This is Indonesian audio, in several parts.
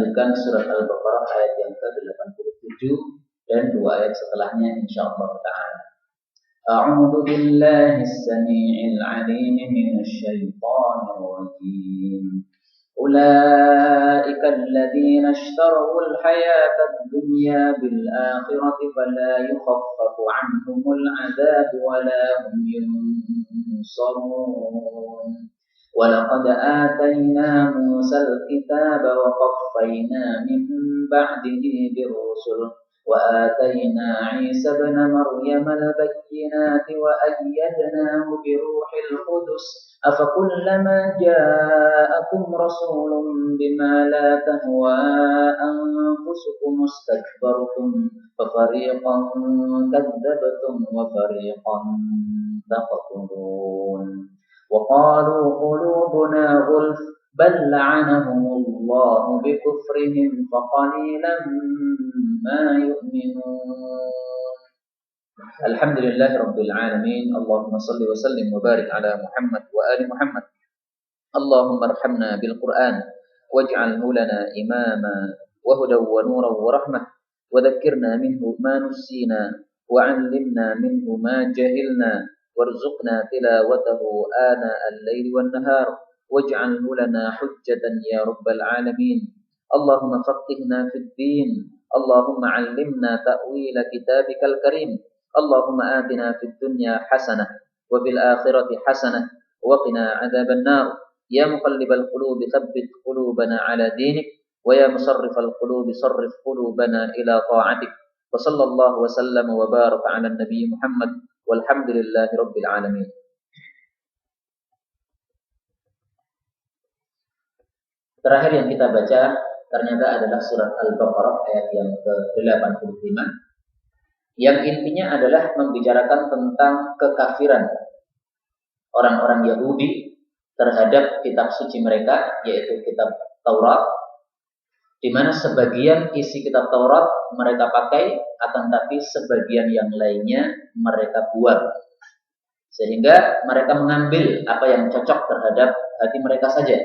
lanjutkan surat Al-Baqarah ayat yang ke-87 dan 2 ayat setelahnya insyaallah ta'ala. A'udzu billahi as-sami'il 'alim minasy syaithanir rajim. أولئك الذين اشتروا الحياة الدنيا بالآخرة فلا يخفف عنهم العذاب ولا هم ينصرون ولقد آتينا موسى الكتاب وقفينا من بعده بالرسل وآتينا عيسى ابن مريم البينات وأيدناه بروح القدس أفكلما جاءكم رسول بما لا تهوى أنفسكم استكبرتم ففريقا كذبتم وفريقا تقتلون وقالوا قلوبنا غلف بل لعنهم الله بكفرهم فقليلا ما يؤمنون. Alhamdulillahi Rabbil Alamin. Allahumma salli wa sallim wa barik ala Muhammad wa ali Muhammad. Allahumma arhamna bil Qur'an waj'alhu lana imama wa hudaw wa nuran wa rahmah wa dhakkirna minhu ma nusina wa 'allimna minhu ma jahilna warzuqna tilawatahu ana al-laili wan nahar waj'alhu lana hujjatan ya rabbal alamin. Allahumma faqihna fid din. Allahumma 'allimna ta'wila kitabikal karim. Allahumma atina fid dunya hasanah wa fil akhirati hasanah wa qina adzaban nar. Ya muqallibal qulubi tsabbit qulubana ala dinik wa ya musarrifal qulubi sarrif qulubana ila ta'atik. Wa sallallahu wa sallama wa baraka ala nabi Muhammad walhamdulillahi rabbil alamin. Terakhir yang kita baca ternyata adalah surat Al-Baqarah ayat yang ke-85. Yang intinya adalah membicarakan tentang kekafiran orang-orang Yahudi terhadap kitab suci mereka, yaitu kitab Taurat, di mana sebagian isi kitab Taurat mereka pakai, akan tapi sebagian yang lainnya mereka buang. Sehingga mereka mengambil apa yang cocok terhadap hati mereka saja.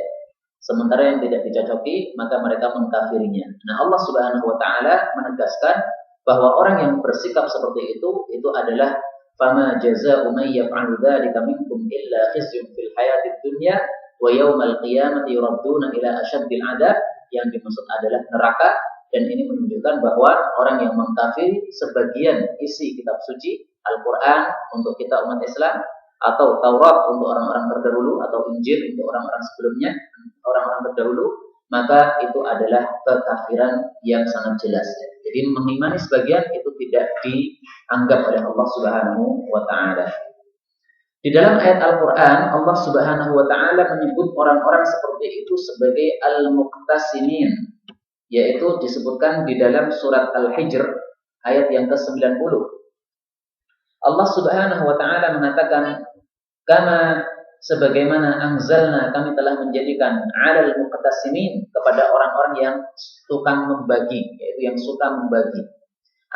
Sementara yang tidak dicocoki, maka mereka mengkafirinya. Nah, Allah Subhanahu wa taala menegaskan bahwa orang yang bersikap seperti itu adalah fama jazaa'u man yaf'alu dzalika minkum illa khizyun fil hayatid dunya wa yaumal qiyamati yuradduna ila asyaddil 'adzab. Yang dimaksud adalah neraka, dan ini menunjukkan bahwa orang yang mengkafiri sebagian isi kitab suci Al-Qur'an untuk kita umat Islam, atau Taurat untuk orang-orang terdahulu, atau Injil untuk orang-orang sebelumnya, orang-orang terdahulu, maka itu adalah kekafiran yang sangat jelas. Jadi mengimani sebagian itu tidak dianggap oleh Allah Subhanahu wa taala. Di dalam ayat Al-Qur'an Allah Subhanahu wa taala menyebut orang-orang seperti itu sebagai al-muqtasimin, yaitu disebutkan di dalam surat Al-Hijr ayat yang ke-90. Allah Subhanahu wa taala mengatakan, "Kama sebagaimana anzalna, kami telah menjadikan 'alal muqtasimin, kepada orang-orang yang tukang membagi, yaitu yang suka membagi."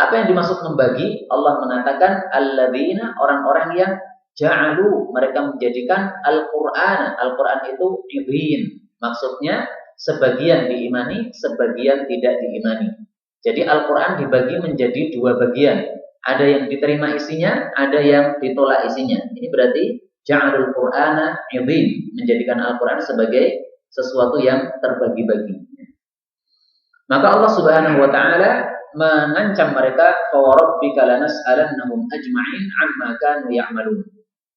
Apa yang dimaksud membagi? Allah mengatakan alladzina, orang-orang yang ja'alu, mereka menjadikan Al-Qur'an. Al-Qur'an itu ibin, maksudnya sebagian diimani, sebagian tidak diimani. Jadi Al-Qur'an dibagi menjadi dua bagian. Ada yang diterima isinya, ada yang ditolak isinya. Ini berarti ja'alul Qur'ana ibin, menjadikan Al-Qur'an sebagai sesuatu yang terbagi-bagi. Maka Allah Subhanahu wa taala mengancam mereka, fa rabbika lanas'alannahum ajma'in 'amma kanu ya'malun.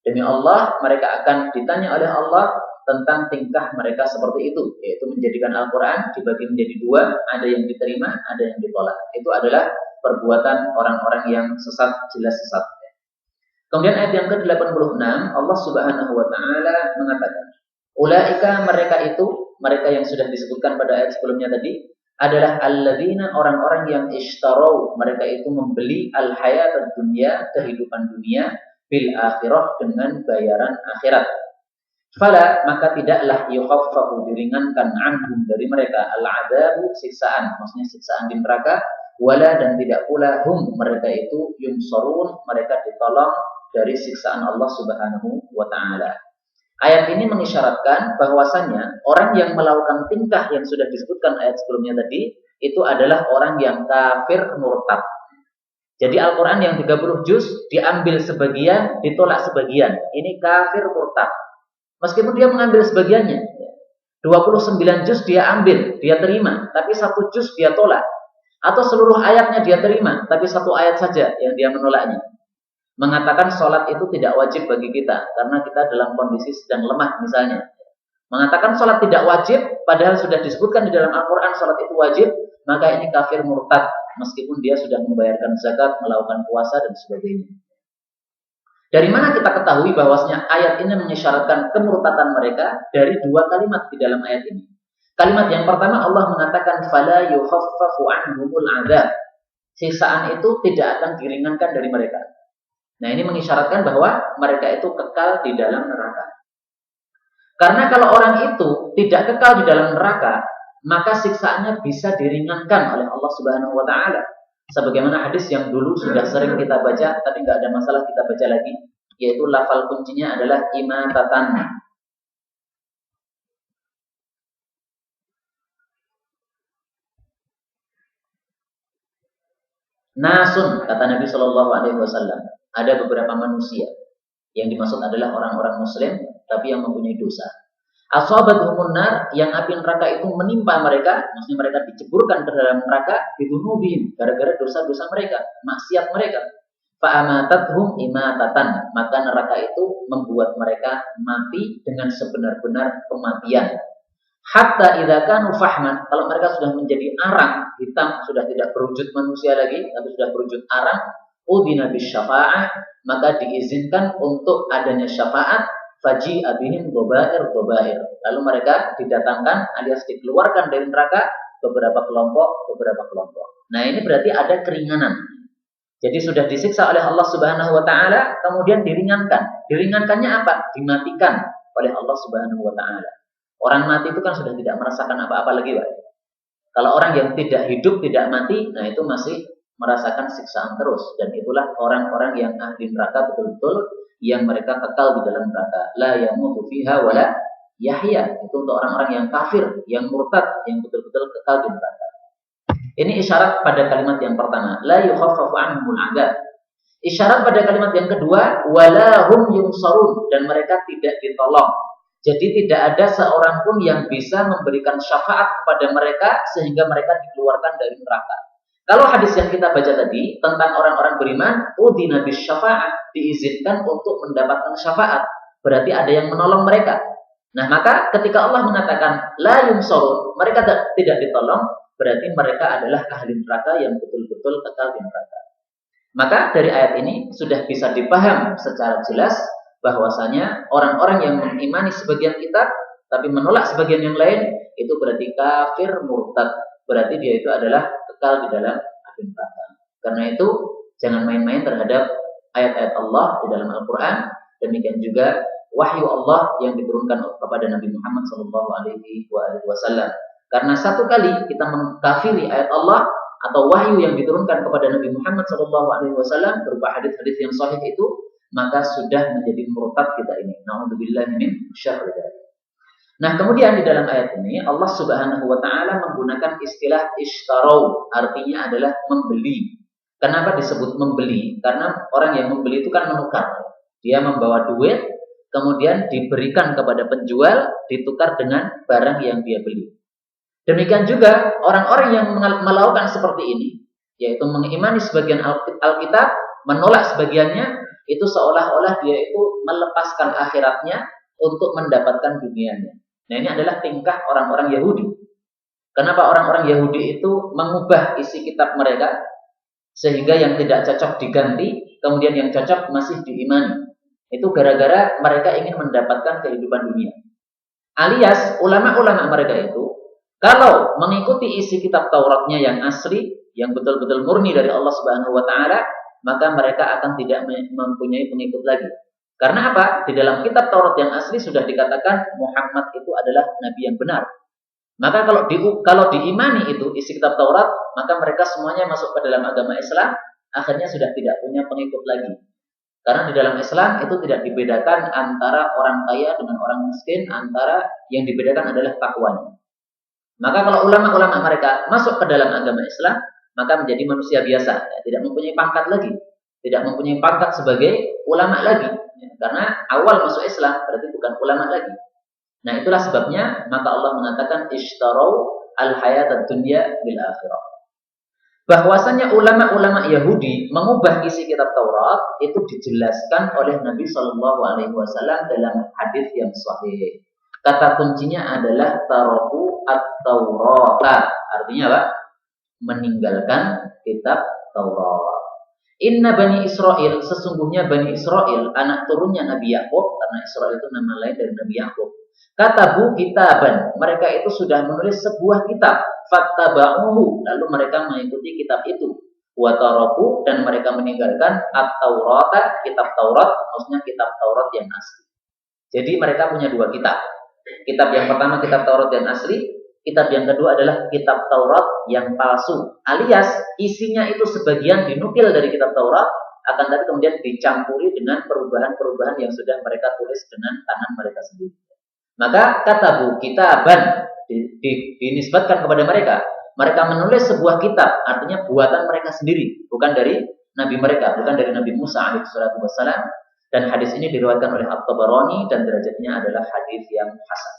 Demi Allah, mereka akan ditanya oleh Allah tentang tingkah mereka seperti itu, yaitu menjadikan Al-Qur'an dibagi menjadi dua, ada yang diterima, ada yang ditolak. Itu adalah perbuatan orang-orang yang sesat, jelas sesat. Kemudian ayat yang ke-86 Allah Subhanahu wa taala mengatakan, ulaika, mereka itu, mereka yang sudah disebutkan pada ayat sebelumnya tadi, adalah alladzina, orang-orang yang ishtarau, mereka itu membeli al-hayatad dunya, kehidupan dunia, bil akhirah, dengan bayaran akhirat. Fala, maka tidaklah yukhaffafu, diringankan, anhum, dari mereka, al-adabu, siksaan, maksudnya siksaan di neraka, wala, dan tidak pula hum, mereka itu yunsarun, mereka ditolong dari siksaan Allah Subhanahu wa taala. Ayat ini mengisyaratkan bahwasanya orang yang melakukan tingkah yang sudah disebutkan ayat sebelumnya tadi, itu adalah orang yang kafir murtad. Jadi Al-Quran yang 30 juz diambil sebagian, ditolak sebagian. Ini kafir murtad. Meskipun dia mengambil sebagiannya. 29 juz dia ambil, dia terima. Tapi 1 juz dia tolak. Atau seluruh ayatnya dia terima, tapi 1 ayat saja yang dia menolaknya. Mengatakan sholat itu tidak wajib bagi kita karena kita dalam kondisi sedang lemah misalnya. Mengatakan sholat tidak wajib padahal sudah disebutkan di dalam Al-Quran sholat itu wajib, maka ini kafir murtad meskipun dia sudah membayarkan zakat, melakukan puasa dan sebagainya. Dari mana kita ketahui bahwasanya ayat ini mengisyaratkan kemurtadan mereka? Dari 2 kalimat di dalam ayat ini. Kalimat yang pertama Allah mengatakan fala yukhaffafu anhumul adzab. Siksaan itu tidak akan diringankan dari mereka. Nah, ini mengisyaratkan bahwa mereka itu kekal di dalam neraka. Karena kalau orang itu tidak kekal di dalam neraka, maka siksaannya bisa diringankan oleh Allah Subhanahu wa taala. Sebagaimana hadis yang dulu sudah sering kita baca, tapi nggak ada masalah kita baca lagi, yaitu lafal kuncinya adalah imatatan. Nasun, kata Nabi Shallallahu Alaihi Wasallam, ada beberapa manusia yang dimaksud adalah orang-orang Muslim, tapi yang mempunyai dosa. Ashabatuhumun nar, yang api neraka itu menimpa mereka, maksudnya mereka diceburkan ke dalam neraka, bidunubihim, gara-gara dosa-dosa mereka, maksiat mereka. Fa'amatathum imatatan, maka neraka itu membuat mereka mati dengan sebenar-benar kematian. Hatta idza kanu fahman, kalau mereka sudah menjadi arang hitam, sudah tidak berwujud manusia lagi, tapi sudah berwujud arang, udina bisyafa'ah, maka diizinkan untuk adanya syafaat, faji abihim dobair. Lalu mereka didatangkan alias dikeluarkan dari neraka beberapa kelompok. Nah, ini berarti ada keringanan. Jadi sudah disiksa oleh Allah Subhanahu wa taala, kemudian diringankan. Diringankannya apa? Dimatikan oleh Allah Subhanahu wa taala. Orang mati itu kan sudah tidak merasakan apa-apa lagi, Pak. Kalau orang yang tidak hidup, tidak mati, nah itu masih merasakan siksaan terus. Dan itulah orang-orang yang ahli neraka betul-betul, yang mereka kekal di dalam neraka. La yamutu fiha wala yahya. Itu untuk orang-orang yang kafir, yang murtad, yang betul-betul kekal di neraka. Ini isyarat pada kalimat yang pertama, la yukhaffafu anhumul adzab. Isyarat pada kalimat yang kedua, wala hum yunsarun, dan mereka tidak ditolong. Jadi tidak ada seorang pun yang bisa memberikan syafaat kepada mereka sehingga mereka dikeluarkan dari neraka. Kalau hadis yang kita baca tadi tentang orang-orang beriman, udina bisyafa'ah, diizinkan untuk mendapatkan syafaat. Berarti ada yang menolong mereka. Nah, maka ketika Allah mengatakan la yumsarun, mereka tidak ditolong, berarti mereka adalah ahli neraka yang betul-betul kekal di neraka. Maka dari ayat ini sudah bisa dipaham secara jelas bahwasanya orang-orang yang mengimani sebagian kitab tapi menolak sebagian yang lain, itu berarti kafir murtad. Berarti dia itu adalah kekal di dalam api neraka. Karena itu jangan main-main terhadap ayat-ayat Allah di dalam Al-Quran. Demikian juga wahyu Allah yang diturunkan kepada Nabi Muhammad SAW. Karena satu kali kita mengkafiri ayat Allah atau wahyu yang diturunkan kepada Nabi Muhammad SAW berupa hadis-hadis yang sahih itu, maka sudah menjadi murtad kita ini. Na'udzubillahi min syarri dzalik. Nah, kemudian di dalam ayat ini Allah Subhanahu wa taala menggunakan istilah ishtarau, artinya adalah membeli. Kenapa disebut membeli? Karena orang yang membeli itu kan menukar. Dia membawa duit, kemudian diberikan kepada penjual, ditukar dengan barang yang dia beli. Demikian juga orang-orang yang melakukan seperti ini, yaitu mengimani sebagian Alkitab, menolak sebagiannya, itu seolah-olah dia itu melepaskan akhiratnya untuk mendapatkan dunianya. Nah, ini adalah tingkah orang-orang Yahudi. Kenapa orang-orang Yahudi itu mengubah isi kitab mereka sehingga yang tidak cocok diganti, kemudian yang cocok masih diimani. Itu gara-gara mereka ingin mendapatkan kehidupan dunia. Alias ulama-ulama mereka itu kalau mengikuti isi kitab Tauratnya yang asli, yang betul-betul murni dari Allah Subhanahu wa taala, maka mereka akan tidak mempunyai pengikut lagi. Karena apa? Di dalam kitab Taurat yang asli sudah dikatakan Muhammad itu adalah nabi yang benar. Maka kalau diimani itu isi kitab Taurat, maka mereka semuanya masuk ke dalam agama Islam, akhirnya sudah tidak punya pengikut lagi. Karena di dalam Islam itu tidak dibedakan antara orang kaya dengan orang miskin, antara yang dibedakan adalah takwanya. Maka kalau ulama-ulama mereka masuk ke dalam agama Islam, maka menjadi manusia biasa, ya, tidak mempunyai pangkat lagi, tidak mempunyai pangkat sebagai ulama lagi, ya, karena awal masuk Islam berarti bukan ulama lagi. Nah itulah sebabnya maka Allah mengatakan ishtarau al-hayatad dunya bil akhirah. Bahwasanya ulama-ulama Yahudi mengubah isi kitab Taurat itu dijelaskan oleh Nabi Shallallahu Alaihi Wasallam dalam hadis yang sahih. Kata kuncinya adalah taraku at-Taurata. Artinya apa? Meninggalkan kitab Taurat. Inna Bani Israel, sesungguhnya Bani Israel, anak turunnya Nabi Yakub, karena Israel itu nama lain dari Nabi Yakub. Katabu kitaban, mereka itu sudah menulis sebuah kitab. Fattaba'uhu, lalu mereka mengikuti kitab itu. Wataraku, dan mereka meninggalkan at-Taurata, kitab Taurat, maksudnya kitab Taurat yang asli. Jadi mereka punya dua kitab. Kitab yang pertama kitab Taurat yang asli, kitab yang kedua adalah kitab Taurat yang palsu. Alias isinya itu sebagian dinukil dari kitab Taurat, akan tapi kemudian dicampuri dengan perubahan-perubahan yang sudah mereka tulis dengan tangan mereka sendiri. Maka katabu kitaban dinisbatkan kepada mereka. Mereka menulis sebuah kitab, artinya buatan mereka sendiri, bukan dari nabi mereka, bukan dari Nabi Musa alaihissalatu wassalam. Dan hadis ini diriwayatkan oleh At-Tabarani dan derajatnya adalah hadis yang hasan.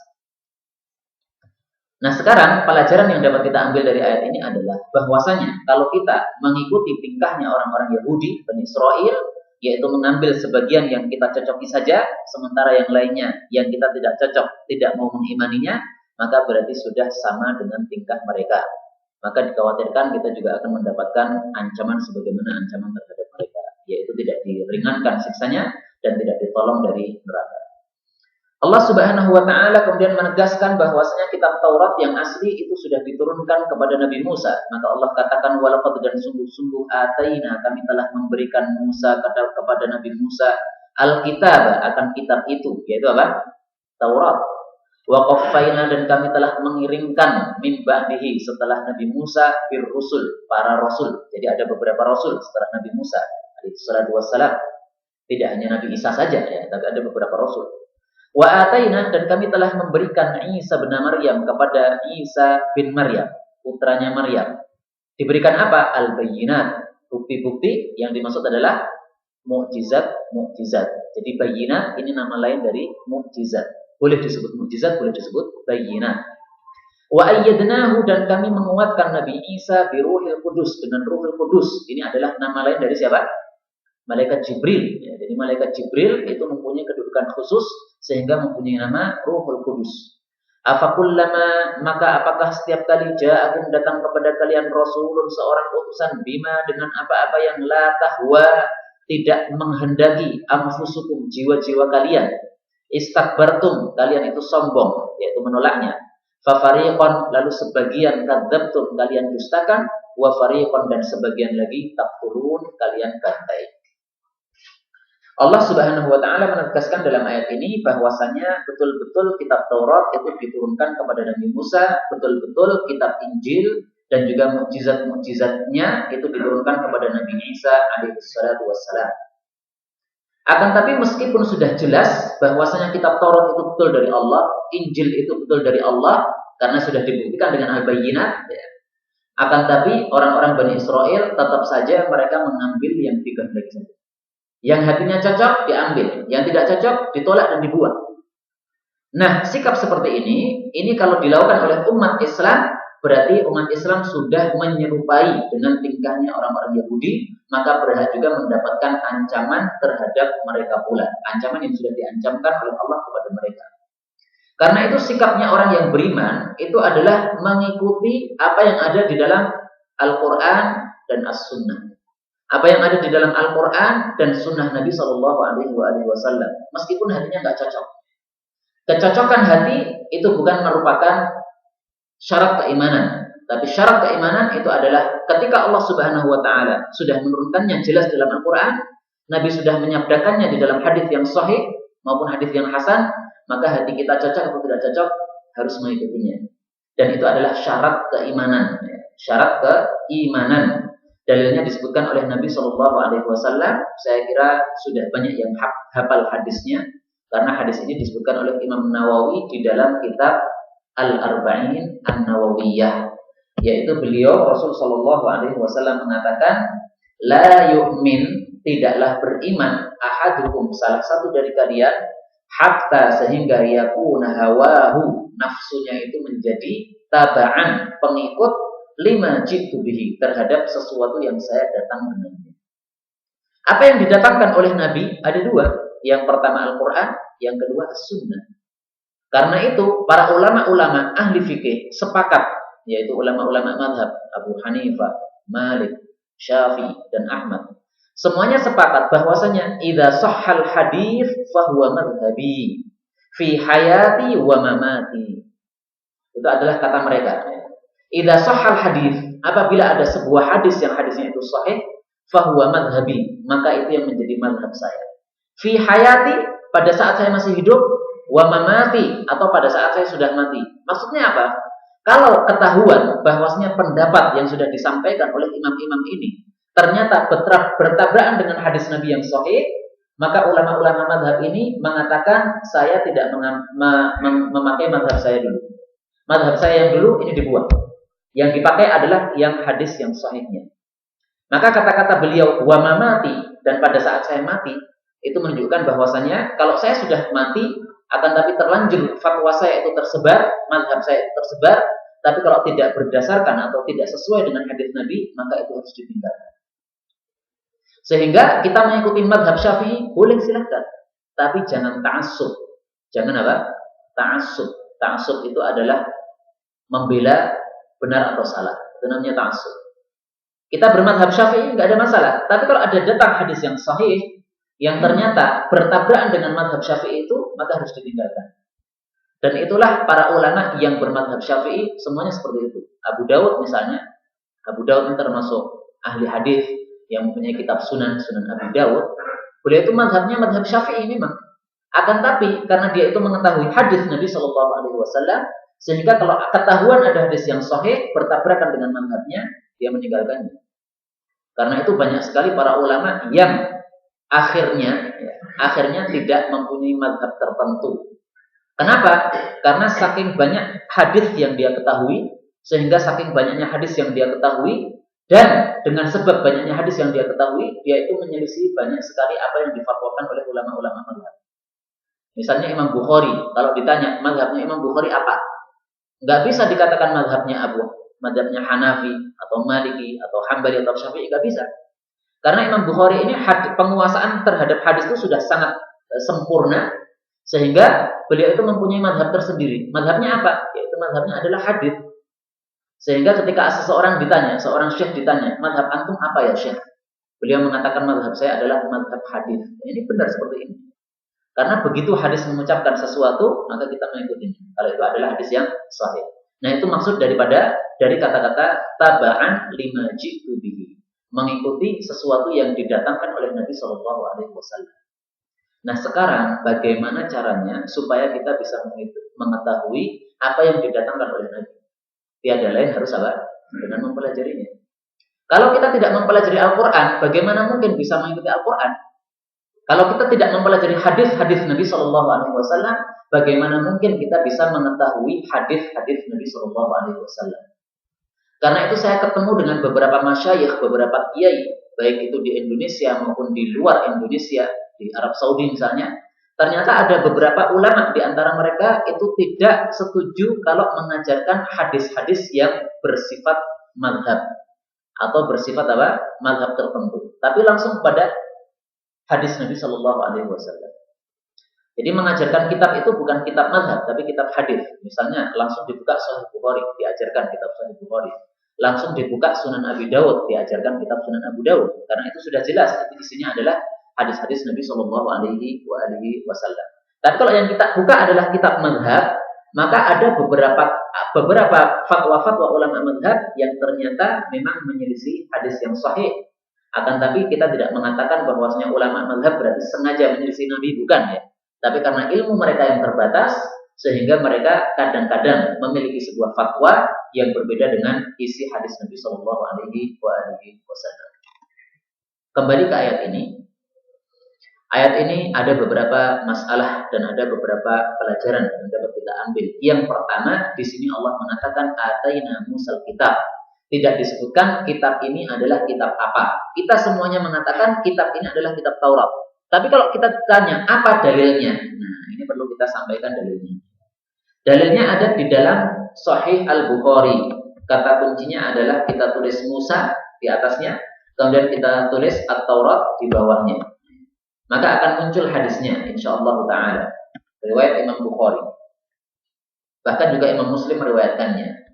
Nah sekarang pelajaran yang dapat kita ambil dari ayat ini adalah bahwasanya kalau kita mengikuti tingkahnya orang-orang Yahudi, Bani Israel, yaitu mengambil sebagian yang kita cocoki saja, sementara yang lainnya yang kita tidak cocok, tidak mau mengimaninya, maka berarti sudah sama dengan tingkah mereka. Maka dikhawatirkan kita juga akan mendapatkan ancaman sebagaimana ancaman terhadap mereka, yaitu tidak diringankan siksanya dan tidak ditolong dari neraka. Allah Subhanahu wa taala kemudian menegaskan bahwasanya kitab Taurat yang asli itu sudah diturunkan kepada Nabi Musa. Maka Allah katakan walaqad dan sungguh-sungguh ataina, kami telah memberikan Musa kepada Nabi Musa al-kitab, akan kitab itu, yaitu apa? Taurat. Wa qaffayna, dan kami telah mengirimkan min ba'dihi, setelah Nabi Musa fir rusul, para rasul. Jadi ada beberapa rasul setelah Nabi Musa alaihi salatu wassalam. Tidak hanya Nabi Isa saja ya, tapi ada beberapa rasul. Wa ataina, dan kami telah memberikan Isa bin Maryam kepada Isa bin Maryam, putranya Maryam. Diberikan apa? Al-bayyinat, bukti-bukti, yang dimaksud adalah mukjizat-mukjizat. Jadi bayyinat ini nama lain dari mukjizat. Boleh disebut mukjizat, boleh disebut bayyinat. Wa ayyadnahu, dan kami menguatkan Nabi Isa bi Ruhil Qudus, dengan Ruhul Qudus. Ini adalah nama lain dari siapa? Malaikat Jibril. Ya, jadi malaikat Jibril itu mempunyai kedudukan khusus sehingga mempunyai nama Ruhul Qudus. Afakullama, maka apakah setiap kali ja'akum, datang kepada kalian rasulun, seorang utusan, bima, dengan apa-apa yang la tahwa, tidak menghendaki, anfusukum, jiwa-jiwa kalian, istakbartum, kalian itu sombong, yaitu menolaknya. Fafariqon, lalu sebagian kadzabtum, kalian dustakan, wa fariqon, dan sebagian lagi takfurun, kalian bantai. Allah Subhanahu wa taala menegaskan dalam ayat ini bahwasanya betul-betul kitab Taurat itu diturunkan kepada Nabi Musa, betul-betul kitab Injil dan juga mukjizat-mukjizatnya itu diturunkan kepada Nabi Isa alaihi salatu wassalam. Akan tapi meskipun sudah jelas bahwasanya kitab Taurat itu betul dari Allah, Injil itu betul dari Allah karena sudah dibuktikan dengan al-bayyinat, ya. Akan tapi orang-orang Bani Israel tetap saja mereka mengambil yang dikehendaki saja. Yang hatinya cocok diambil, yang tidak cocok ditolak dan dibuang. Nah, sikap seperti ini kalau dilakukan oleh umat Islam, berarti umat Islam sudah menyerupai dengan tingkahnya orang-orang Yahudi, maka berhak juga mendapatkan ancaman terhadap mereka pula. Ancaman yang sudah diancamkan oleh Allah kepada mereka. Karena itu sikapnya orang yang beriman itu adalah mengikuti apa yang ada di dalam Al-Quran dan As-Sunnah. Apa yang ada di dalam Al-Quran dan Sunnah Nabi Shallallahu Alaihi Wasallam, meskipun hatinya nggak cocok. Kecocokan hati itu bukan merupakan syarat keimanan, tapi syarat keimanan itu adalah ketika Allah Subhanahu Wa Taala sudah menurunkannya jelas dalam Al-Quran, Nabi sudah menyabdakannya di dalam hadis yang sahih maupun hadis yang hasan, maka hati kita cocok atau tidak cocok harus mengikutinya. Dan itu adalah syarat keimanan, syarat keimanan. Dalilnya disebutkan oleh Nabi Shallallahu Alaihi Wasallam. Saya kira sudah banyak yang hafal hadisnya, karena hadis ini disebutkan oleh Imam Nawawi di dalam kitab Al-Arba'in An-Nawawiyah, yaitu beliau Rasul Shallallahu Alaihi Wasallam mengatakan, la yu'min, tidaklah beriman, ahadukum, salah satu dari kalian, hatta sehingga yakuna hawahu, nafsunya itu menjadi taba'an, pengikut, lima jitu bihi, terhadap sesuatu yang saya datang dengannya. Apa yang didatangkan oleh Nabi ada dua. Yang pertama Al-Quran, yang kedua As-Sunnah. Karena itu para ulama-ulama ahli fikih sepakat, yaitu ulama-ulama madhab Abu Hanifah, Malik, Syafi'i, dan Ahmad. Semuanya sepakat bahwasanya idza sahhal hadits fahuwa madhhabi fi hayati wa mamati. Itu adalah kata mereka. Idza sahhal hadits, apabila ada sebuah hadis yang hadisnya itu sahih, fahuwa madhhabi, maka itu yang menjadi madhab saya. Fi hayati, pada saat saya masih hidup, wa mamati, atau pada saat saya sudah mati. Maksudnya apa? Kalau ketahuan bahwasanya pendapat yang sudah disampaikan oleh imam-imam ini ternyata bertabrakan dengan hadis Nabi yang sahih, maka ulama-ulama madhab ini mengatakan saya tidak memakai madhab saya dulu. Madhab saya yang dulu ini dibuang. Yang dipakai adalah yang hadis yang sahihnya. Maka kata-kata beliau wa mamati, dan pada saat saya mati, itu menunjukkan bahwasanya kalau saya sudah mati, akan tapi terlanjur fatwa saya itu tersebar, madhab saya itu tersebar, tapi kalau tidak berdasarkan atau tidak sesuai dengan hadis Nabi, maka itu harus ditinggalkan. Sehingga kita mengikuti madhab Syafi'i boleh silakan, tapi jangan ta'assub. Jangan apa? Ta'assub. Ta'assub itu adalah membela benar atau salah. Itu namanya ta'assub. Kita bermadhab Syafi'i nggak ada masalah, tapi kalau ada datang hadis yang sahih yang ternyata bertabrakan dengan madhab Syafi'i itu, maka harus ditinggalkan. Dan itulah para ulama yang bermadhab Syafi'i semuanya seperti itu. Abu Dawud misalnya, Abu Dawud ini termasuk ahli hadis yang mempunyai kitab Sunan Abi Dawud. Beliau itu madhabnya madhab Syafi'i memang. Akan tapi karena dia itu mengetahui hadis Nabi Shallallahu Alaihi Wasallam, sehingga kalau ketahuan ada hadis yang sahih bertabrakan dengan madhabnya, dia meninggalkannya. Karena itu banyak sekali para ulama yang akhirnya tidak mempunyai madhab tertentu. Kenapa? Karena saking banyak hadis yang dia ketahui, sehingga saking banyaknya hadis yang dia ketahui, dan dengan sebab banyaknya hadis yang dia ketahui, dia itu menyelisih banyak sekali apa yang difatwakan oleh ulama-ulama madhab. Misalnya Imam Bukhari, kalau ditanya madhabnya Imam Bukhari apa? Nggak bisa dikatakan madhabnya Hanafi, atau Maliki, atau Hambali, atau Syafi'i, nggak bisa. Karena Imam Bukhari ini penguasaan terhadap hadis itu sudah sangat sempurna, sehingga beliau itu mempunyai madhab tersendiri. Madhabnya apa? Yaitu madhabnya adalah hadis. Sehingga ketika seorang syekh ditanya, madhab antum apa ya syekh? Beliau mengatakan madhab saya adalah madhab hadis. Ini benar seperti ini. Karena begitu hadis mengucapkan sesuatu, maka kita mengikutinya. Kalau itu adalah hadis yang sahih. Nah, itu maksud dari kata-kata taba'an lima jitu bihi, mengikuti sesuatu yang didatangkan oleh Nabi Shallallahu Alaihi Wasallam. Nah, sekarang bagaimana caranya supaya kita bisa mengetahui apa yang didatangkan oleh Nabi? Tiada lain harus apa? Dengan mempelajarinya. Kalau kita tidak mempelajari Al-Quran, bagaimana mungkin bisa mengikuti Al-Quran? Kalau kita tidak mempelajari hadis-hadis Nabi Shallallahu Alaihi Wasallam, bagaimana mungkin kita bisa mengetahui hadis-hadis Nabi Shallallahu Alaihi Wasallam? Karena itu saya ketemu dengan beberapa masyayikh, beberapa kiai, baik itu di Indonesia maupun di luar Indonesia, di Arab Saudi misalnya. Ternyata ada beberapa ulama di antara mereka itu tidak setuju kalau mengajarkan hadis-hadis yang bersifat madhab atau bersifat apa? Madhab tertentu. Tapi langsung pada hadis Nabi Shallallahu Alaihi Wasallam. Jadi mengajarkan kitab itu bukan kitab madhab, tapi kitab hadis. Misalnya langsung dibuka Sahih Bukhari, diajarkan kitab Sahih Bukhari. Langsung dibuka Sunan Abi Dawud, diajarkan kitab Sunan Abu Dawud. Karena itu sudah jelas, itu isinya adalah hadis-hadis Nabi Shallallahu Alaihi Wasallam. Tapi kalau yang kita buka adalah kitab madhab, maka ada beberapa fatwa-fatwa ulama madhab yang ternyata memang menyelisih hadis yang sahih. Akan tapi kita tidak mengatakan bahwasanya ulama madhab berarti sengaja menyelisih Nabi, bukan ya. Tapi karena ilmu mereka yang terbatas, sehingga mereka kadang-kadang memiliki sebuah fatwa yang berbeda dengan isi hadis Nabi Shallallahu Alaihi Wasallam. Kembali ke ayat ini. Ayat ini ada beberapa masalah dan ada beberapa pelajaran yang dapat kita ambil. Yang pertama, di sini Allah mengatakan ataina Musal kitab. Tidak disebutkan kitab ini adalah kitab apa. Kita semuanya mengatakan kitab ini adalah kitab Taurat. Tapi kalau kita tanya apa dalilnya? Nah, ini perlu kita sampaikan dalilnya. Dalilnya ada di dalam Sahih Al-Bukhari. Kata kuncinya adalah kita tulis Musa di atasnya, kemudian kita tulis At-Taurat di bawahnya. Maka akan muncul hadisnya insyaallah taala. Riwayat Imam Bukhari. Bahkan juga Imam Muslim meriwayatkannya.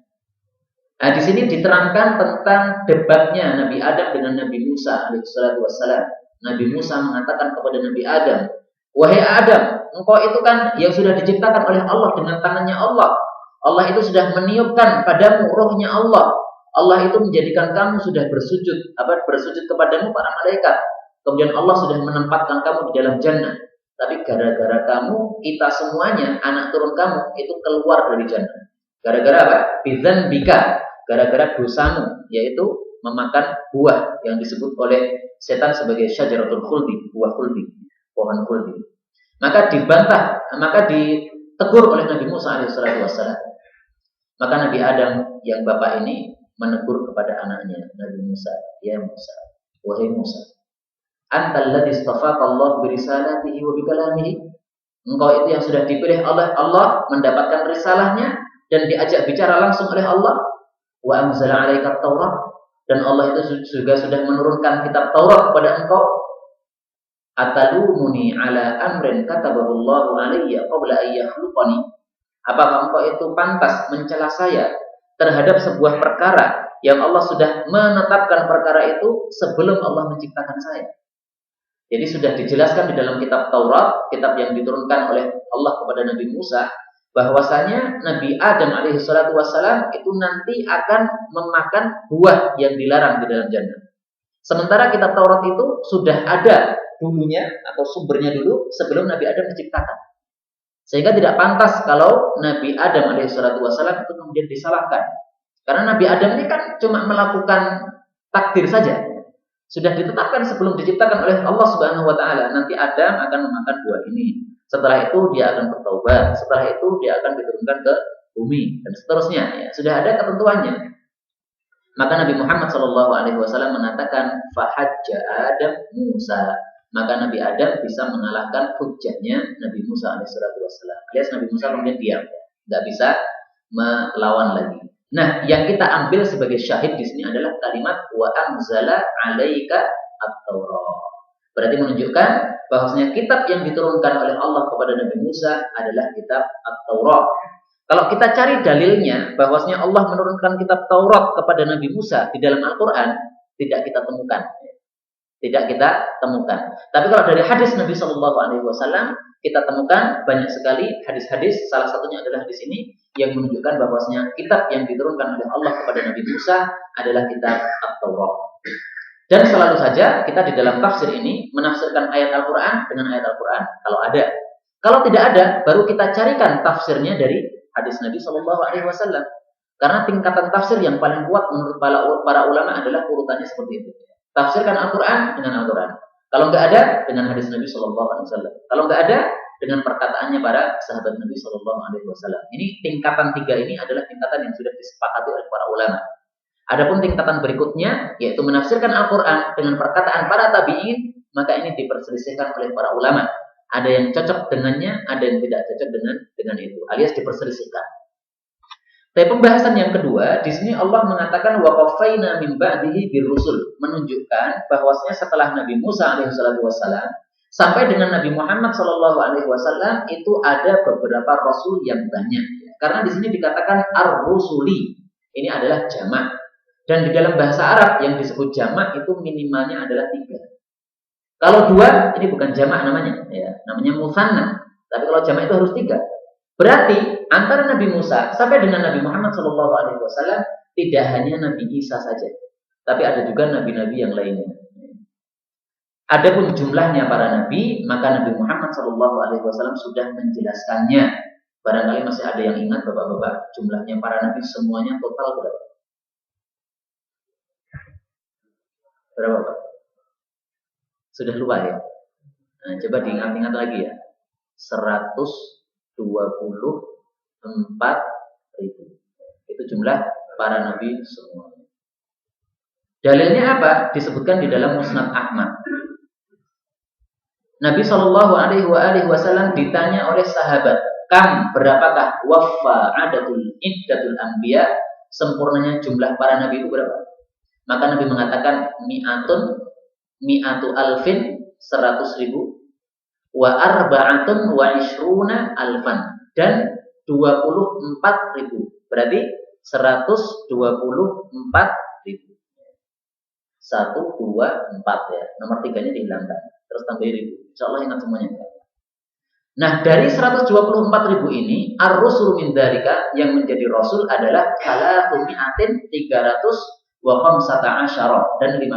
Nah, di sini diterangkan tentang debatnya Nabi Adam dengan Nabi Musa alaihissalatu wassalam. Nabi Musa mengatakan kepada Nabi Adam, "Wahai Adam, engkau itu kan yang sudah diciptakan oleh Allah dengan tangannya Allah. Allah itu sudah meniupkan padamu rohnya Allah. Allah itu menjadikan kamu sudah bersujud kepadamu para malaikat. Kemudian Allah sudah menempatkan kamu di dalam jannah. Tapi gara-gara kamu, kita semuanya, anak turun kamu, itu keluar dari jannah. Gara-gara apa? Bidzanbika. Gara-gara dosamu, yaitu memakan buah yang disebut oleh setan sebagai syajaratul khuldi, buah khuldi, pohon khuldi. Maka dibantah, maka ditegur oleh Nabi Musa alaihissalam. Maka Nabi Adam yang bapak ini menegur kepada anaknya, Nabi Musa, ya Musa, wahai Musa, antal ladzi istafaka Allah bi risalatihi wa bi kalamihi. Engkau itu yang sudah dipilih oleh Allah, mendapatkan risalahnya dan diajak bicara langsung oleh Allah. Wa anzala 'alaika at-Taurat, dan Allah itu juga sudah menurunkan kitab Taurat kepada engkau. Atalumuni 'ala amrin katabahu Allahu 'alayya qabla an yakhluqani. Apakah engkau itu pantas mencela saya terhadap sebuah perkara yang Allah sudah menetapkan perkara itu sebelum Allah menciptakan saya? Jadi sudah dijelaskan di dalam kitab Taurat, kitab yang diturunkan oleh Allah kepada Nabi Musa, bahwasanya Nabi Adam alaihissalatu wassalam itu nanti akan memakan buah yang dilarang di dalam jannah. Sementara kitab Taurat itu sudah ada dulunya atau sumbernya dulu sebelum Nabi Adam diciptakan. Sehingga tidak pantas kalau Nabi Adam alaihissalatu wassalam itu kemudian disalahkan. Karena Nabi Adam ini kan cuma melakukan takdir saja. Sudah ditetapkan sebelum diciptakan oleh Allah Subhanahu wa taala, nanti Adam akan memakan buah ini. Setelah itu dia akan bertaubat, setelah itu dia akan diturunkan ke bumi dan seterusnya, ya. Sudah ada ketentuannya. Maka Nabi Muhammad SAW mengatakan fahajja Adam Musa. Maka Nabi Adam bisa mengalahkan hujjahnya Nabi Musa alaihissalam. Alias Nabi Musa kemudian diam, nggak bisa melawan lagi. Nah, yang kita ambil sebagai syahid di sini adalah kalimat wa anzala 'alaika at-Taurat. Berarti menunjukkan bahwasanya kitab yang diturunkan oleh Allah kepada Nabi Musa adalah kitab At-Taurat. Kalau kita cari dalilnya bahwasanya Allah menurunkan kitab Taurat kepada Nabi Musa di dalam Al-Qur'an, tidak kita temukan. Tidak kita temukan. Tapi kalau dari hadis Nabi SAW kita temukan banyak sekali hadis-hadis. Salah satunya adalah di sini yang menunjukkan bahwasanya kitab yang diturunkan oleh Allah kepada Nabi Musa adalah kitab At-Taurat. Dan selalu saja kita di dalam tafsir ini menafsirkan ayat Al-Quran dengan ayat Al-Quran kalau ada. Kalau tidak ada, baru kita carikan tafsirnya dari hadis Nabi SAW. Karena tingkatan tafsir yang paling kuat menurut para ulama adalah urutannya seperti itu. Tafsirkan Al-Quran dengan Al-Quran. Kalau nggak ada, dengan hadis Nabi SAW. Kalau nggak ada, dengan perkataannya para sahabat Nabi SAW. Ini tingkatan 3 ini adalah tingkatan yang sudah disepakati oleh para ulama. Adapun tingkatan berikutnya, yaitu menafsirkan Al-Quran dengan perkataan para tabi'in, maka ini diperselisihkan oleh para ulama. Ada yang cocok dengannya, ada yang tidak cocok dengan itu, alias diperselisihkan. Tapi pembahasan yang kedua, di sini Allah mengatakan wa qafaina min ba'dihi birrusul, menunjukkan bahwasanya setelah Nabi Musa alaihissalam sampai dengan Nabi Muhammad SAW itu ada beberapa rasul yang banyak. Karena di sini dikatakan ar-rusuli, ini adalah jamak. Dan di dalam bahasa Arab yang disebut jamak itu minimalnya adalah 3. Kalau 2 ini bukan jamak namanya, ya, namanya musanna. Tapi kalau jamak itu harus 3. Berarti antara Nabi Musa sampai dengan Nabi Muhammad SAW tidak hanya Nabi Isa saja, tapi ada juga nabi-nabi yang lainnya. Adapun jumlahnya para nabi, maka Nabi Muhammad SAW sudah menjelaskannya Barangkali masih ada yang ingat bapak-bapak, jumlahnya para nabi semuanya total berapa? Berapa Pak? Sudah lupa ya? Nah, coba diingat-ingat lagi ya. 124.000. Itu jumlah para nabi semuanya. Dalilnya apa? Disebutkan di dalam Musnad Ahmad. Nabi Shallallahu Alaihi Wasallam ditanya oleh sahabat, berapakah waffa iddatul anbiya, sempurnanya jumlah para nabi itu berapa? Maka Nabi mengatakan mi'atu alfin, 100.000, wa arba'atun wa ishruna alfan, dan 24.000. Berarti 124.000. 124 ya. Nomor 3-nya dihilangkan. Terus tambah 1000. Insyaallah ingat semuanya. Nah, dari 124.000 ini, ar-rusul min dzalika, yang menjadi rasul adalah 300 wa khamsata asyara, dan 15.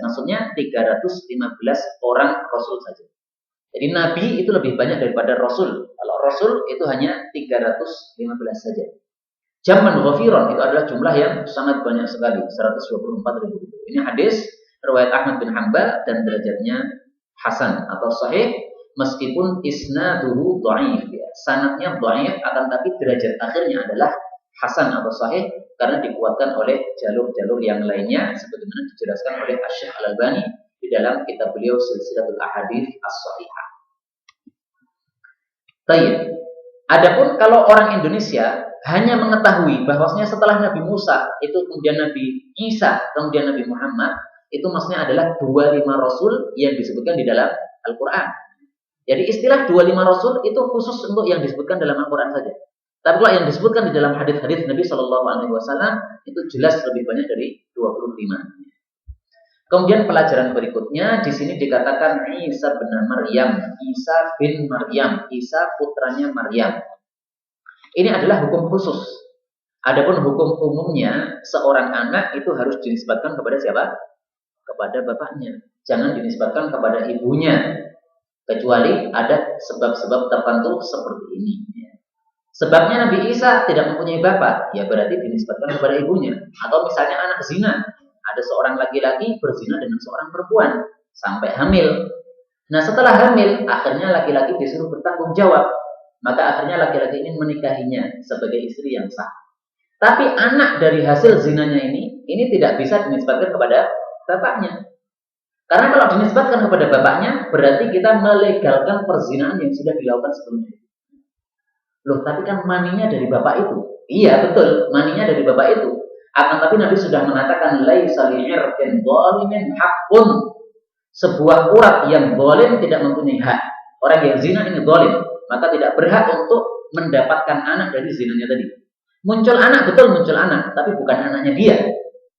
Maksudnya 315 orang rasul saja. Jadi nabi itu lebih banyak daripada rasul. Kalau rasul itu hanya 315 saja. Jaman ghafiran itu adalah jumlah yang sangat banyak sekali, 124.000. Ini hadis riwayat Ahmad bin Hanbal dan derajatnya hasan atau sahih, meskipun isnaduhu dhaif ya. Sanadnya dhaif, akan tapi derajat akhirnya adalah hasan atau sahih karena dikuatkan oleh jalur-jalur yang lainnya sebagaimana dijelaskan oleh Asy-Syaikh Al-Albani di dalam kitab beliau Silsilatul Ahadits As-Shahihah. Baik. Adapun kalau orang Indonesia hanya mengetahui bahwasanya setelah Nabi Musa itu kemudian Nabi Isa, kemudian Nabi Muhammad, itu maksudnya adalah 25 rasul yang disebutkan di dalam Al-Quran. Jadi istilah 25 rasul itu khusus untuk yang disebutkan dalam Al-Quran saja. Tapi kalau yang disebutkan di dalam hadis-hadis Nabi Shallallahu Alaihi Wasallam itu jelas lebih banyak dari 25. Kemudian pelajaran berikutnya di sini dikatakan Isa bin Maryam, Isa bin Maryam, Isa putranya Maryam. Ini adalah hukum khusus. Adapun hukum umumnya, seorang anak itu harus dinisbatkan kepada siapa? Kepada bapaknya. Jangan dinisbatkan kepada ibunya. Kecuali ada sebab-sebab tertentu seperti ini. Sebabnya Nabi Isa tidak mempunyai bapak, ya berarti dinisbatkan kepada ibunya. Atau misalnya anak zina. Ada seorang laki-laki berzina dengan seorang perempuan sampai hamil. Nah setelah hamil, akhirnya laki-laki disuruh bertanggung jawab. Maka akhirnya laki-laki ini menikahinya sebagai istri yang sah. Tapi anak dari hasil zinanya ini tidak bisa dinisbatkan kepada bapaknya. Karena kalau dinisbatkan kepada bapaknya, berarti kita melegalkan perzinahan yang sudah dilakukan sebelumnya. Loh, tapi kan maninya dari bapak itu. Iya, betul, maninya dari bapak itu. Akan tapi Nabi sudah mengatakan laisa li'irqin dhalimin haqqun. Sebuah urat yang zalim tidak mempunyai hak. Orang yang zina ini zalim, maka tidak berhak untuk mendapatkan anak dari zinanya tadi. Muncul anak, betul muncul anak, tapi bukan anaknya dia.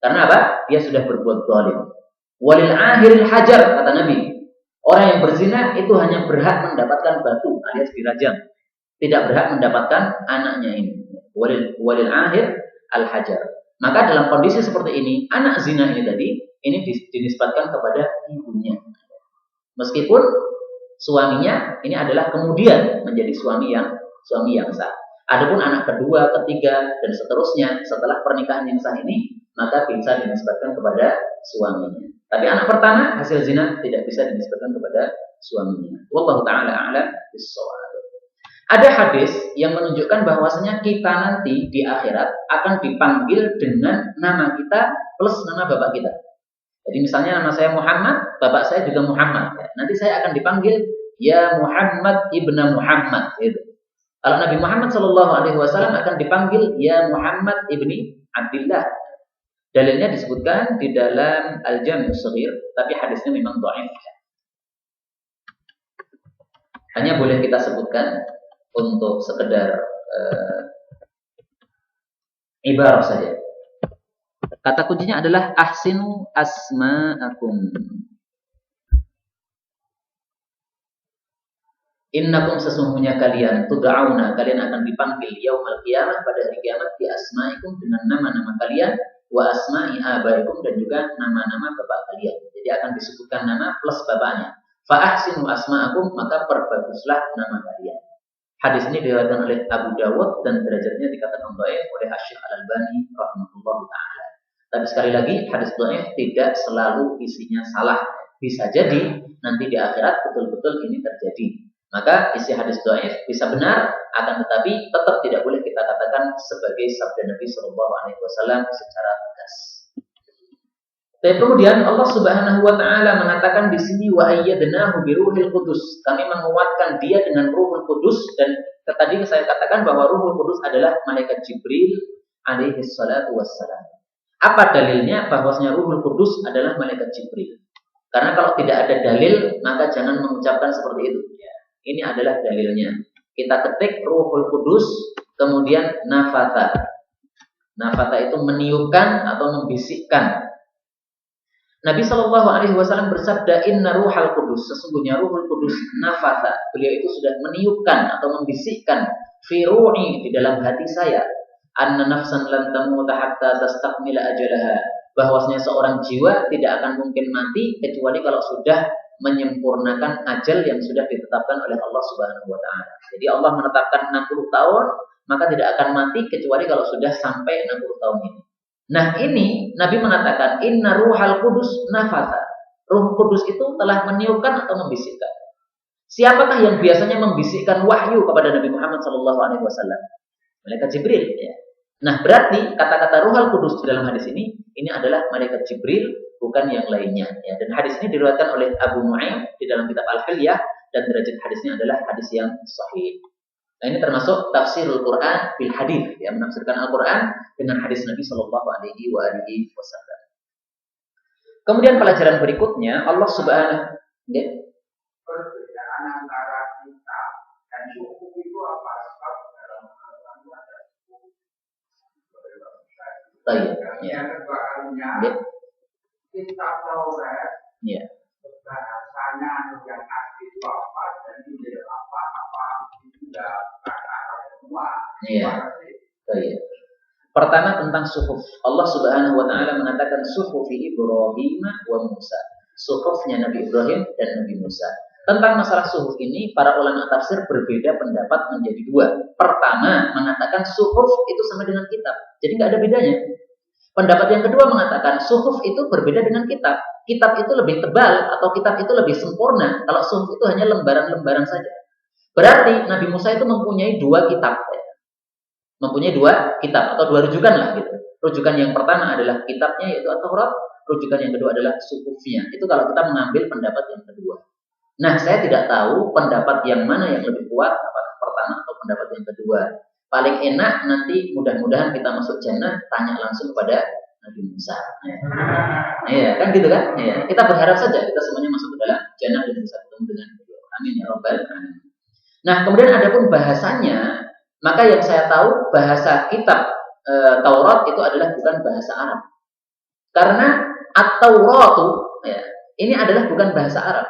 Karena apa? Dia sudah berbuat zalim. Walil akhiril hajar, kata Nabi. Orang yang berzina itu hanya berhak mendapatkan batu alias dirajam. Tidak berhak mendapatkan anaknya ini. Walil akhir al hajar. Maka dalam kondisi seperti ini, anak zina ini tadi, ini dinisbatkan kepada ibunya. Meskipun suaminya ini adalah kemudian menjadi suami yang sah. Adapun anak kedua, ketiga, dan seterusnya setelah pernikahan yang sah ini, maka bisa dinisbatkan kepada suaminya. Tapi anak pertama hasil zina tidak bisa dinisbatkan kepada suaminya. Wallahu ta'ala a'lam bis-shawab. Ada hadis yang menunjukkan bahwasanya kita nanti di akhirat akan dipanggil dengan nama kita plus nama bapak kita. Jadi misalnya nama saya Muhammad, bapak saya juga Muhammad. Nanti saya akan dipanggil ya Muhammad ibnu Muhammad. Gitu. Kalau Nabi Muhammad SAW akan dipanggil ya Muhammad ibni Abdillah. Dalilnya disebutkan di dalam Al-Jami' Shaghir, tapi hadisnya memang dhaif. Hanya boleh kita sebutkan untuk sekedar ibarat saja. Kata kuncinya adalah ahsinu asma'akum. Innakum sesungguhnya kalian tud'auna, kalian akan dipanggil yaumal qiyamah, pada hari kiamat, bi asma'ikum, dengan nama-nama kalian, wa asma'i abaikum, dan juga nama-nama bapak kalian. Jadi akan disebutkan nama plus bapaknya. Fa ahsinu asma'akum, maka perbaguslah nama kalian. Hadis ini diriwayatkan oleh Abu Dawud dan derajatnya dikatakan dhaif oleh Asy-Syaikh Al-Albani rahimahullahu taala. Tapi sekali lagi hadis dhaif tidak selalu isinya salah. Bisa jadi nanti di akhirat betul-betul ini terjadi. Maka isi hadis dhaif bisa benar, akan tetapi tetap tidak boleh kita katakan sebagai sabda Nabi Shallallahu Alaihi Wasallam secara tegas. Dan kemudian Allah Subhanahu wa taala mengatakan di sini wa ayyadnahu biruhil qudus. Kami menguatkan dia dengan Ruhul Qudus, dan tadi saya katakan bahwa Ruhul Qudus adalah malaikat Jibril alaihi salatu wassalam. Apa dalilnya bahwasanya Ruhul Qudus adalah malaikat Jibril? Karena kalau tidak ada dalil, maka jangan mengucapkan seperti itu. Ini adalah dalilnya. Kita ketik Ruhul Qudus, kemudian nafata. Nafata itu meniupkan atau membisikkan. Nabi Shallallahu Alaihi Wasallam bersabda, Inna Ruhal Qudus, sesungguhnya Ruhul Qudus nafata, beliau itu sudah meniupkan atau membisikkan fi ruhi, di dalam hati saya, anna nafsan lan tamuta hatta tastakmila ajalaha, bahwasanya seorang jiwa tidak akan mungkin mati kecuali kalau sudah menyempurnakan ajal yang sudah ditetapkan oleh Allah Subhanahu wa taala. Jadi Allah menetapkan 60 tahun, maka tidak akan mati kecuali kalau sudah sampai 60 tahun ini. Nah ini Nabi mengatakan Inna Ruhal Qudus nafasa. Ruh Kudus itu telah meniupkan atau membisikkan. Siapakah yang biasanya membisikkan wahyu kepada Nabi Muhammad SAW? Malaikat Jibril. Ya. Nah berarti kata-kata Ruhal Qudus di dalam hadis ini adalah malaikat Jibril, bukan yang lainnya. Ya. Dan hadis ini diriwayatkan oleh Abu Nu'aim di dalam kitab Al-Hilyah, dan derajat hadisnya adalah hadis yang sahih. Nah ini termasuk tafsirul Quran bil hadis, ya, menafsirkan Al-Quran dengan hadis Nabi Shallallahu Alaihi Wasallam. Kemudian pelajaran berikutnya Allah Subhanahu ya. Perbedaan antara kitab dan suku itu apa? Sebab dalam Al-Quran ada suku. Yang kedua kalinya kitab Taurat. Ya. Bahasanya yang asli itu apa dan tidak apa itu tidak bahasa semua. Iya. Pertama tentang suhuf. Allah Subhanahu wa taala mengatakan suhufi Ibrahim wa Musa. Suhufnya Nabi Ibrahim dan Nabi Musa. Tentang masalah suhuf ini para ulama tafsir berbeda pendapat menjadi dua. Pertama mengatakan suhuf itu sama dengan kitab. Jadi nggak ada bedanya. Pendapat yang kedua mengatakan suhuf itu berbeda dengan kitab. Kitab itu lebih tebal atau kitab itu lebih sempurna. Kalau suhuf itu hanya lembaran-lembaran saja. Berarti Nabi Musa itu mempunyai dua kitab. Mempunyai dua kitab atau dua rujukan lah gitu. Rujukan yang pertama adalah kitabnya yaitu At-Taurat. Rujukan yang kedua adalah suhufnya. Itu kalau kita mengambil pendapat yang kedua. Nah, saya tidak tahu pendapat yang mana yang lebih kuat, apakah pertama atau pendapat yang kedua. Paling enak nanti mudah-mudahan kita masuk jannah tanya langsung kepada Nabi Musa. Iya, kan gitu kan? Iya. Kita berharap saja kita semuanya masuk ke dalam jannah dan bisa ketemu dengan beliau. Amin ya rabbal alamin. Nah, kemudian adapun bahasanya, maka yang saya tahu bahasa kitab Taurat itu adalah bukan bahasa Arab. Karena At-Tauratu ya, ini adalah bukan bahasa Arab.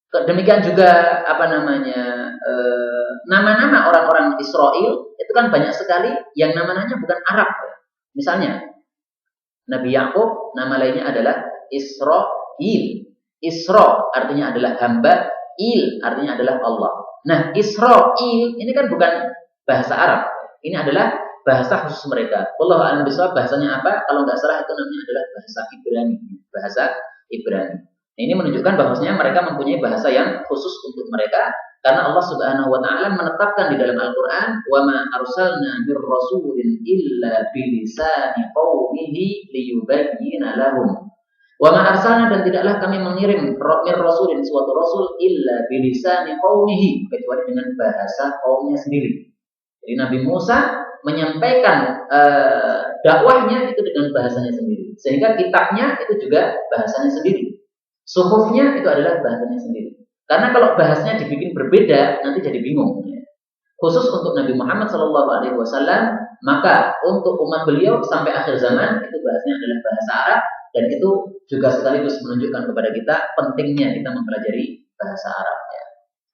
Demikian juga nama-nama orang-orang Israel itu kan banyak sekali yang namanya bukan Arab. Misalnya Nabi Yakub nama lainnya adalah Israel. Isra artinya adalah hamba, il artinya adalah Allah. Nah, Israel ini kan bukan bahasa Arab. Ini adalah bahasa khusus mereka. Wallahu a'lam bishawab, bahasanya apa? Kalau nggak salah itu namanya adalah bahasa Ibrani. Bahasa Ibrani. Nah, ini menunjukkan bahwasanya mereka mempunyai bahasa yang khusus untuk mereka, karena Allah Subhanahu wa taala menetapkan di dalam Al-Qur'an, "Wa ma arsalna mir rasulin illa bilisani qaumihi liyubayyina lahum." Wa ma arsalna, dan tidaklah kami mengirim mir rasulin suatu rasul illa bilisani qaumihi, kecuali dengan bahasa kaumnya sendiri. Jadi Nabi Musa menyampaikan dakwahnya itu dengan bahasanya sendiri, sehingga kitabnya itu juga bahasanya sendiri. Suhufnya itu adalah bahasanya sendiri. Karena kalau bahasanya dibikin berbeda, nanti jadi bingung. Khusus untuk Nabi Muhammad SAW, maka untuk umat beliau sampai akhir zaman itu bahasanya adalah bahasa Arab, dan itu juga sekaligus menunjukkan kepada kita pentingnya kita mempelajari bahasa Arab. Ya.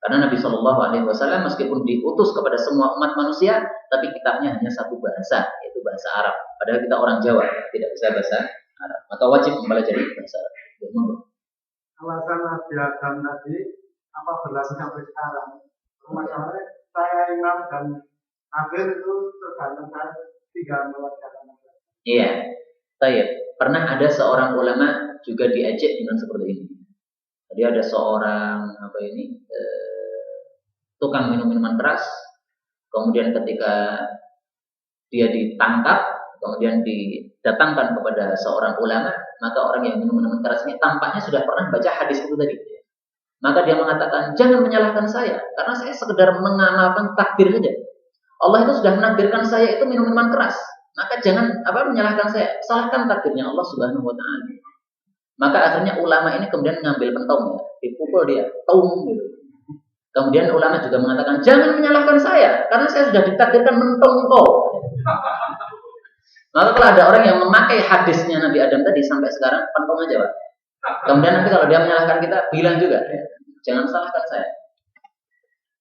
Karena Nabi SAW meskipun diutus kepada semua umat manusia, tapi kitabnya hanya satu bahasa, yaitu bahasa Arab. Padahal kita orang Jawa, tidak bisa bahasa Arab. Maka wajib mempelajari bahasa Arab. Alasan Nabi Adam tadi apa berlaku sampai sekarang? Masalahnya saya imam dan akhir itu tergantung saya tinggal mewajibkan. Iya. Baik. Pernah ada seorang ulama juga diajak dengan seperti ini. Jadi ada seorang tukang minum-minuman keras, kemudian ketika dia ditangkap, kemudian didatangkan kepada seorang ulama, maka orang yang minum-minuman keras ini tampaknya sudah pernah baca hadis itu tadi. Maka dia mengatakan, jangan menyalahkan saya, karena saya sekedar mengamalkan takdir saja. Allah itu sudah menakdirkan saya itu minum-minuman keras, maka jangan menyalahkan saya, salahkan takdirnya Allah Subhanahu Wa Taala. Maka akhirnya ulama ini kemudian mengambil pentong, dipukul dia, tung gitu. Kemudian ulama juga mengatakan, jangan menyalahkan saya, karena saya sudah ditakdirkan mentung kau. Maka kalau ada orang yang memakai hadisnya Nabi Adam tadi sampai sekarang, pentong aja Pak. Kemudian nanti kalau dia menyalahkan kita, bilang juga, jangan salahkan saya.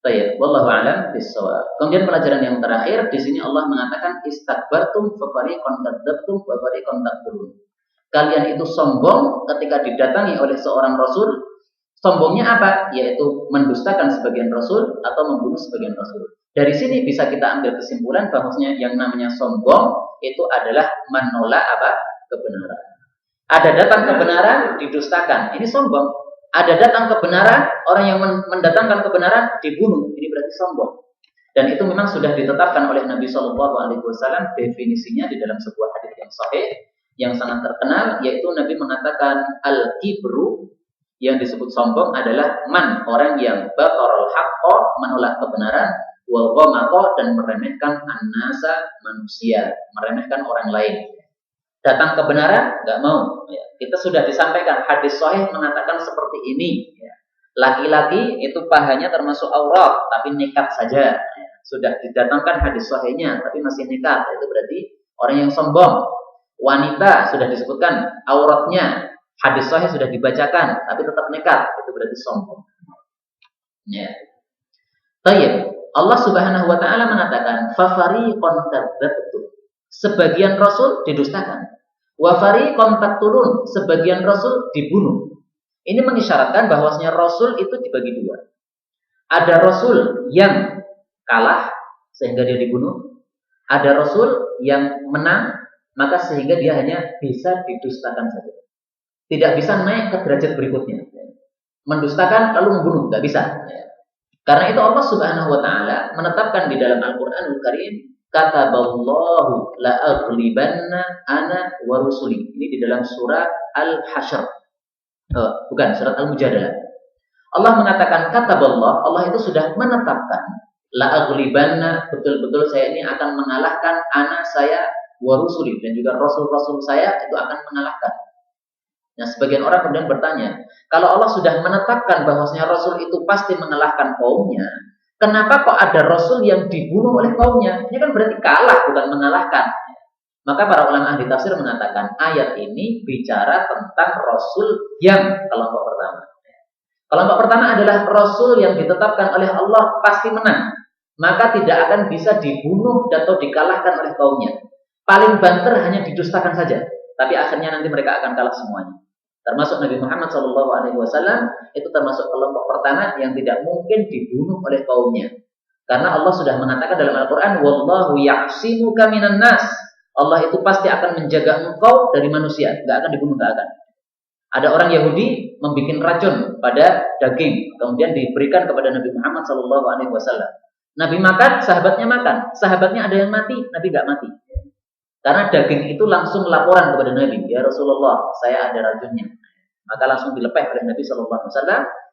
Baik, wallahu a'lam bishawab. Kemudian pelajaran yang terakhir di sini Allah mengatakan istakbartum fa fariqan kadzdzabtum wa fariqan takdzibun. Kalian itu sombong ketika didatangi oleh seorang rasul. Sombongnya apa? Yaitu mendustakan sebagian rasul atau membunuh sebagian rasul. Dari sini bisa kita ambil kesimpulan bahwasanya yang namanya sombong itu adalah menolak kebenaran. Ada datang kebenaran didustakan. Ini sombong. Ada datang kebenaran, orang yang mendatangkan kebenaran dibunuh. Ini berarti sombong. Dan itu memang sudah ditetapkan oleh Nabi Shallallahu Alaihi Wasallam definisinya di dalam sebuah hadis yang sahih yang sangat terkenal, yaitu Nabi mengatakan al-kibru, yang disebut sombong adalah man, orang yang batarul haqqo, menolak kebenaran, wal ghamaqo, dan meremehkan an-nasa, manusia, meremehkan orang lain. Datang kebenaran nggak mau. Kita sudah disampaikan hadis sahih mengatakan seperti ini. Laki-laki itu pahanya termasuk aurat, tapi nekat saja. Sudah didatangkan hadis sahihnya, tapi masih nekat. Itu berarti orang yang sombong. Wanita sudah disebutkan auratnya, hadis sahih sudah dibacakan, tapi tetap nekat. Itu berarti sombong. Baik. Allah Subhanahu Wa Taala mengatakan, fafariqon kadzdzabtum. Sebagian rasul didustakan. Wa fariqon taqtulun, sebagian rasul dibunuh. Ini mengisyaratkan bahwasanya rasul itu dibagi dua. Ada rasul yang kalah sehingga dia dibunuh. Ada rasul yang menang, maka sehingga dia hanya bisa didustakan saja. Tidak bisa naik ke derajat berikutnya. Mendustakan lalu membunuh, tidak bisa. Karena itu Allah Subhanahu Wa Taala menetapkan di dalam Al-Quranul Karim, kataballahu la'aghlibanna ana wa rusuli. Ini di dalam surat Al-Hasyr. Bukan, surat Al-Mujadalah. Allah mengatakan kataballah, Allah itu sudah menetapkan la'aghlibanna, betul-betul saya ini akan mengalahkan ana, saya, wa rusuli, dan juga rasul-rasul saya itu akan mengalahkan. Nah, sebagian orang kemudian bertanya, kalau Allah sudah menetapkan bahwasanya rasul itu pasti mengalahkan kaumnya, kenapa kok ada rasul yang dibunuh oleh kaumnya? Ini kan berarti kalah, bukan mengalahkan. Maka para ulama ahli tafsir mengatakan ayat ini bicara tentang rasul yang kelompok pertama. Kelompok pertama adalah rasul yang ditetapkan oleh Allah pasti menang, maka tidak akan bisa dibunuh atau dikalahkan oleh kaumnya. Paling banter hanya didustakan saja, tapi akhirnya nanti mereka akan kalah semuanya. Termasuk Nabi Muhammad SAW itu termasuk kelompok pertama yang tidak mungkin dibunuh oleh kaumnya. Karena Allah sudah mengatakan dalam Al-Quran, wallahu ya'simuka minan nas. Allah itu pasti akan menjaga engkau dari manusia, nggak akan dibunuh, nggak akan. Ada orang Yahudi membuat racun pada daging, kemudian diberikan kepada Nabi Muhammad SAW. Nabi makan, sahabatnya ada yang mati, Nabi nggak mati. Karena daging itu langsung laporan kepada Nabi, ya Rasulullah, saya ada racunnya. Maka langsung dilepeh oleh Nabi SAW,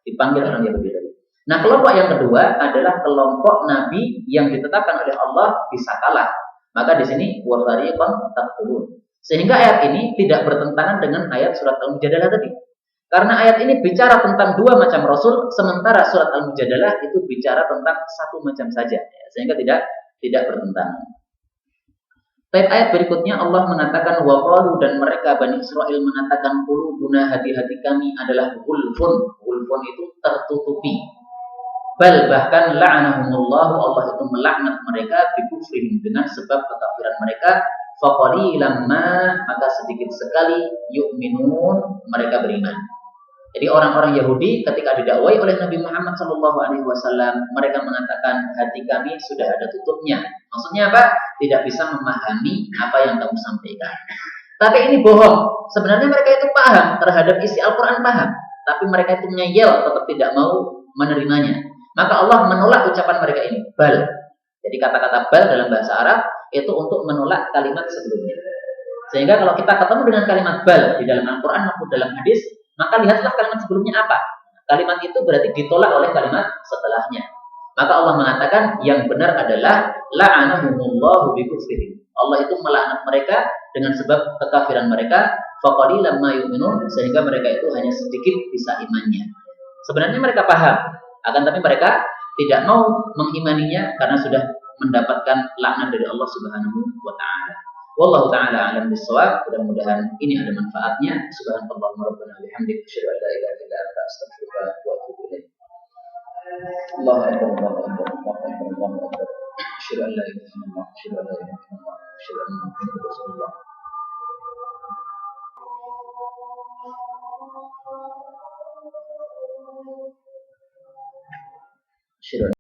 dipanggil orang Yahudi tadi. Nah, kelompok yang kedua adalah kelompok Nabi yang ditetapkan oleh Allah bisa kalah. Maka di sini wa fariqan taqtulun. Sehingga ayat ini tidak bertentangan dengan ayat surat Al-Mujadalah tadi. Karena ayat ini bicara tentang dua macam rasul, sementara surat Al-Mujadalah itu bicara tentang satu macam saja. Sehingga tidak bertentangan. Ayat berikutnya Allah mengatakan waqalu, dan mereka Bani Israel mengatakan qulubuna, hati-hati kami adalah gulfun. Gulfun itu tertutupi. Bal bahkan la'anahumullahu, Allah itu melaknat mereka bikufrihim, dengan sebab kekafiran mereka. Faqalilan ma, maka sedikit sekali yu'minun, mereka beriman. Jadi orang-orang Yahudi ketika didakwai oleh Nabi Muhammad SAW, mereka mengatakan hati kami sudah ada tutupnya. Maksudnya apa? Tidak bisa memahami apa yang kamu sampaikan. Tapi ini bohong. Sebenarnya mereka itu paham terhadap isi Al-Quran, paham. Tapi mereka itu ngeyel, tetap tidak mau menerimanya. Maka Allah menolak ucapan mereka ini. Bal. Jadi kata-kata bal dalam bahasa Arab itu untuk menolak kalimat sebelumnya. Sehingga kalau kita ketemu dengan kalimat bal di dalam Al-Quran maupun dalam hadis, maka lihatlah kalimat sebelumnya apa. Kalimat itu berarti ditolak oleh kalimat setelahnya. Maka Allah mengatakan yang benar adalah la'anahumullahu bikufrihim. Allah itu melaknat mereka dengan sebab kekafiran mereka, faqalilan ma yu'minun, sehingga mereka itu hanya sedikit bisa imannya. Sebenarnya mereka paham, akan tapi mereka tidak mau mengimaninya karena sudah mendapatkan laknat dari Allah Subhanahu wa taala. Wallahu taala alam bisawab. Mudah-mudahan ini ada manfaatnya. Subhanallahumma rabbana bihamdika asyhadu an la ilaha illa anta astaghfiruka wa atubu ilaik. Allahu akbar, Allahu akbar, Allahu akbar, Allahu akbar. Asyhadu an la ilaha illallah, asyhadu an la ilaha illallah, asyhadu anna Muhammadar Rasulullah. Asyhadu